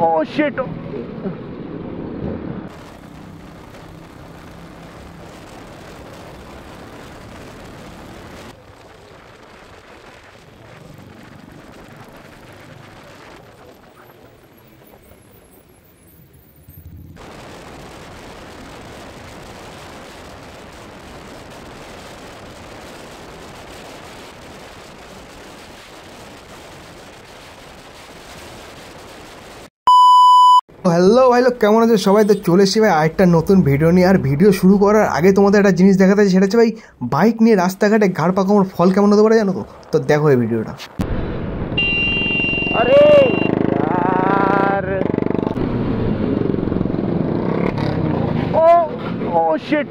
Oh shit. Hello ভাই লোক, কেমন আছে সবাই? তো চলে এসেছি ভাই আরেকটা নতুন ভিডিও নিয়ে। আর ভিডিও শুরু করার আগে তোমাদের একটা জিনিস দেখাতে আছে, সেটা হচ্ছে ভাই বাইক নিয়ে রাস্তাঘাটে ঘাড় পাকানোর ফল কেমন হতে পারে জানো তো? তো দেখো এই ভিডিওটা। अरे यार ओ शिट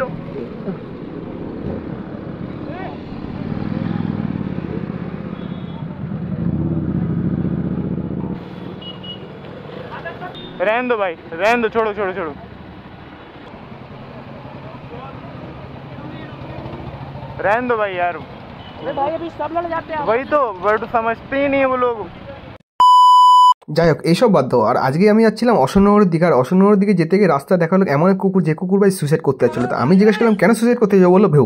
रहने दो भाई, रहने दो, छोड़ो छोड़ो छोड़ो, रहने दो भाई यार। भाई अभी सब लड़ जाते हैं, वही तो वर्ड समझते ही नहीं है वो लोग। যাই হোক, এইসব বাদ দাও। আর আজকে আমি যাচ্ছিলাম অশোকনগরের দিকে। আর অশোকনগরের দিকে যেতে গিয়ে রাস্তা দেখা হলো এমন এক কুকুর, যে কুকুর ভাই সুইসাইড করতে যাচ্ছিল। তো আমি জিজ্ঞেস করলাম কেন সুইসাইড করতে যাবো? বললো ভেউ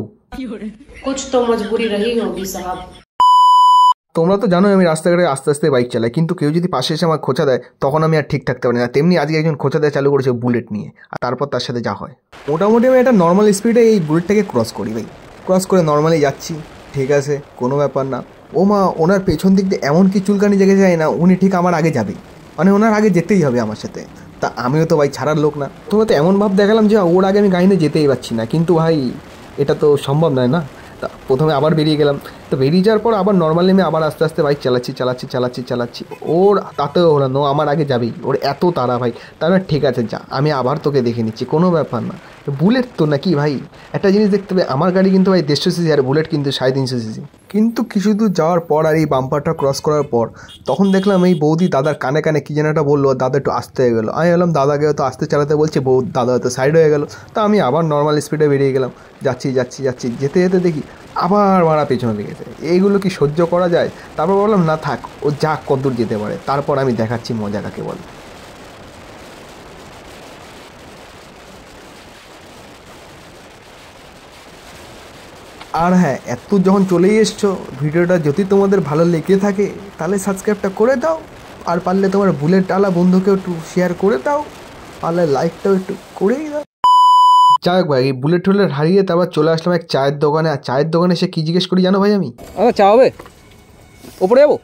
कुछ तो मजबूरी रही होगी साहब। তোমরা তো জানোই আমি রাস্তাঘাটে আস্তে আস্তে বাইক চালাই, কিন্তু কেউ যদি পাশে এসে আমার খোঁচা দেয় তখন আমি আর ঠিক থাকতে পারি না। তেমনি আজকে একজন খোঁচা দেওয়া চালু করেছে বুলেট নিয়ে, আর তারপর তার সাথে যা হয়। মোটামুটি আমি একটা নর্মাল স্পিডে এই বুলেটটাকে ক্রস করি ভাই। ক্রস করে নর্মালি যাচ্ছি, ঠিক আছে, কোনো ব্যাপার না। ও মা, ওনার পেছন দিক দিয়ে এমন কি চুলকানি জেগে যায় না, উনি ঠিক আমার আগে যাবে, মানে ওনার আগে যেতেই হবে আমার সাথে। তা আমিও তো ভাই ছাড়ার লোক না। তোমরা তো এমন ভাব দেখালাম যে ওর আগে আমি গাড়ি নিয়ে যেতেই পারছি না, কিন্তু ভাই এটা তো সম্ভব নয় না। তা প্রথমে আবার বেরিয়ে গেলাম। তো বেরিয়ে যাওয়ার পর আবার নর্মালি আমি আবার আস্তে আস্তে বাইক চালাচ্ছি। ওর তাতেও হলো না, আমার আগে যাবেই, ওর এত তাড়া ভাই। তার মানে ঠিক আছে যা, আমি আবার তোকে দেখে নিচ্ছি, কোনো ব্যাপার না। বুলেট তো নাকি ভাই, একটা জিনিস দেখতে হবে, আমার গাড়ি কিন্তু ভাই 150 সিসি আর বুলেট কিন্তু 350 সিসি। কিন্তু কিছু দূর যাওয়ার পর আর এই বাম্পারটা ক্রস করার পর তখন দেখলাম এই বৌদি দাদার কানে কানে কী যেন একটা বললো, দাদা একটু আসতে হয়ে গেলো। আমি বললাম দাদাকে হয়তো আসতে চালাতে বলছে, দাদা হয়তো সাইড হয়ে গেলো। তা আমি আবার নর্মাল স্পিডে বেরিয়ে গেলাম। যাচ্ছি যেতে যেতে দেখি আবার মারা পেছনে লেগেছে। এইগুলো কি সহ্য করা যায়? তারপর বললাম না থাক, ও যা কতদূর যেতে পারে, তারপর আমি দেখাচ্ছি মজা কাকে বলে। আর হ্যাঁ, এত যখন চলেই এসছো, ভিডিওটা যদি তোমাদের ভালো লেগে থাকে তাহলে সাবস্ক্রাইবটা করে দাও। আর পারলে তোমার বুলেট আলা বন্ধুকেও একটু শেয়ার করে দাও, পারলে লাইকটাও একটু করেই দাও। যাই হোক ভাই, এই বুলেট টুলেট হারিয়ে তারপর চলে আসলাম এক চায়ের দোকানে। আর চায়ের দোকানে সে কী জিজ্ঞেস করি জানো ভাই? আমি চা হবে, ওপরে যাবো।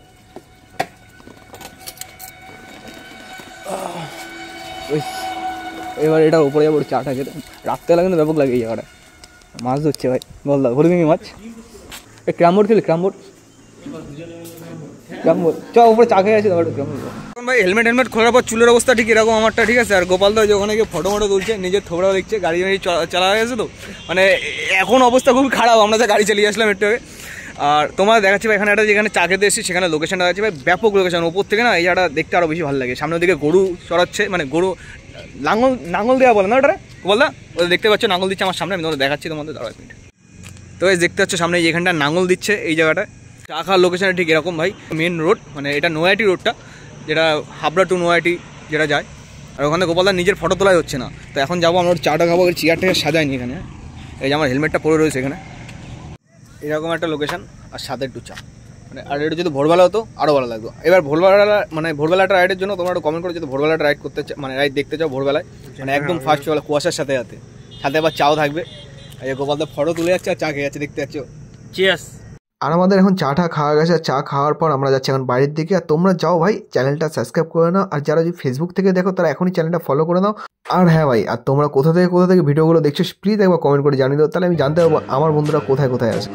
এবার এটার উপরে যাবো চাটা খেতে। রাত্রেবেলা কিন্তু ব্যাপক লাগে এই জায়গাটা। মাছ ধরছে ভাই, গলদা হরিমিঙ্গি মাছ। এই ক্রামবোর্ড খেলি, ক্রামবোর্ড চ উপরে চা খেয়ে আছে। ভাই হেলমেট খোলার পর চুলের অবস্থা ঠিক এরকম আমারটা, ঠিক আছে। আর গোপাল দা যে ওখানে গিয়ে ফটো তুলছে, নিজের থোবড়াও দেখছে, গাড়ি চালা হয়ে গেছে। তো মানে এখন অবস্থা খুবই খারাপ। আমরা যা গাড়ি চালিয়ে আসলাম একটু আগে। আর তোমার দেখাচ্ছি ভাই এখানে একটা, যেখানে চা খেতে এসেছি সেখানে লোকেশনটা আছে ভাই, ব্যাপক লোকেশন। ওপর থেকে না এই জায়গাটা দেখতে আরও বেশি ভালো লাগে। সামনের দিকে গরু চড়াচ্ছে, মানে গরু নাঙল দেওয়া বলে না ওটা, বল না, ওটা দেখতে পাচ্ছ নাঙল দিচ্ছে আমার সামনে। আমি তোমাদের দেখাচ্ছি, তোমাদের দাঁড়াও এক মিনিট। তো দেখতে পাচ্ছ সামনে যেখানটা নাঙল দিচ্ছে, এই জায়গাটা চা খাওয়ার লোকেশনটা ঠিক এরকম ভাই। মেন রোড, মানে এটা নয়াটি রোডটা, যেটা হাবড়া টু নয়াটি যেটা যায়। আর ওখানে গোপালদার নিজের ফটো তোলাই হচ্ছে না। তো এখন যাবো আমরা চাটা খাবো। চেয়ারটাকে সাজায়নি এখানে, এই যে আমার হেলমেটটা পরে রয়েছে এখানে, এরকম একটা লোকেশন। আর সাথে একটু চা, মানে আর এটা যদি ভোরবেলা হতো আরও ভালো লাগতো। এবার ভোরবেলাটা রাইডের জন্য তোমরা একটু কমেন্ট করে যদি ভোরবেলাটা রাইড করতে মানে রাইড দেখতে চাও ভোরবেলায়, মানে একদম ফার্স্ট বেলা কুয়াশার সাথে আবার চাও থাকবে। এই যে গোপালদা ফটো তুলে যাচ্ছে আর চা খেয়ে যাচ্ছে, দেখতে পাচ্ছ। চিয়ার্স। আর আমাদের এখন চাটা খাওয়া গেছে। আর চা খাওয়ার পর আমরা যাচ্ছি এখন বাইরের দিকে। আর তোমরা যাও ভাই, চ্যানেলটা সাবস্ক্রাইব করে নাও। আর যারা যদি ফেসবুক থেকে দেখো তারা এখনই চ্যানেলটা ফলো করে নাও। আর হ্যাঁ ভাই, আর তোমরা কোথা থেকে ভিডিওগুলো দেখছো প্লিজ একবার কমেন্ট করে জানিয়ে দাও, তাহলে আমি জানতে পারবো আমার বন্ধুরা কোথায় আছে।